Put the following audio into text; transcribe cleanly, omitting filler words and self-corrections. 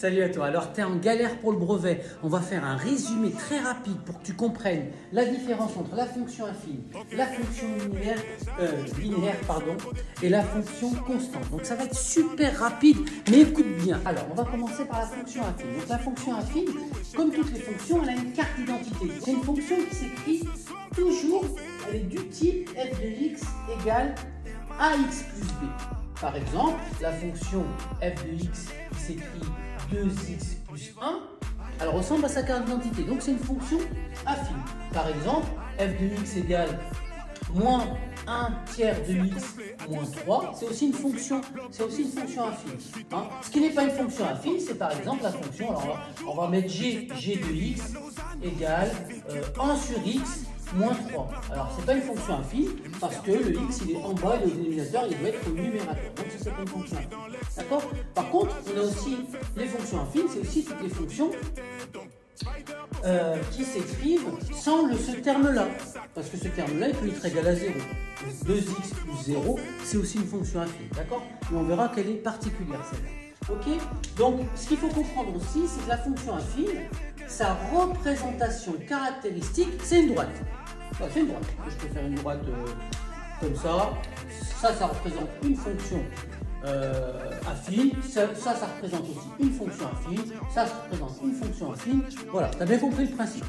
Salut à toi. Alors, tu es en galère pour le brevet. On va faire un résumé très rapide pour que tu comprennes la différence entre la fonction affine, la fonction linéaire, et la fonction constante. Donc, ça va être super rapide, mais écoute bien. Alors, on va commencer par la fonction affine. Donc, la fonction affine, comme toutes les fonctions, elle a une carte d'identité. C'est une fonction qui s'écrit toujours, elle est du type f de x égale ax plus b. Par exemple, la fonction f de x qui s'écrit 2x plus 1, elle ressemble à sa carte d'identité. Donc c'est une fonction affine. Par exemple, f de x égale moins 1 tiers de x moins 3, c'est aussi une fonction affine. Hein. Ce qui n'est pas une fonction affine, c'est par exemple la fonction, alors on va mettre g de x égale 1 sur x moins 3. Alors, ce n'est pas une fonction affine parce que le x il est en bas et le dénominateur il doit être au numérateur. Donc, ça c'est pas une fonction affine. D'accord? Par contre, on a aussi les fonctions affines, c'est aussi toutes les fonctions qui s'écrivent sans ce terme-là. Parce que ce terme-là il peut être égal à 0. 2x plus 0, c'est aussi une fonction affine. D'accord? Mais on verra qu'elle est particulière celle-là. Ok? Donc, ce qu'il faut comprendre aussi, c'est que la fonction affine, sa représentation caractéristique, c'est une droite. Enfin, c'est une droite. Je peux faire une droite comme ça. Ça représente une fonction affine. Ça représente aussi une fonction affine. Ça représente une fonction affine. Voilà, tu as bien compris le principe.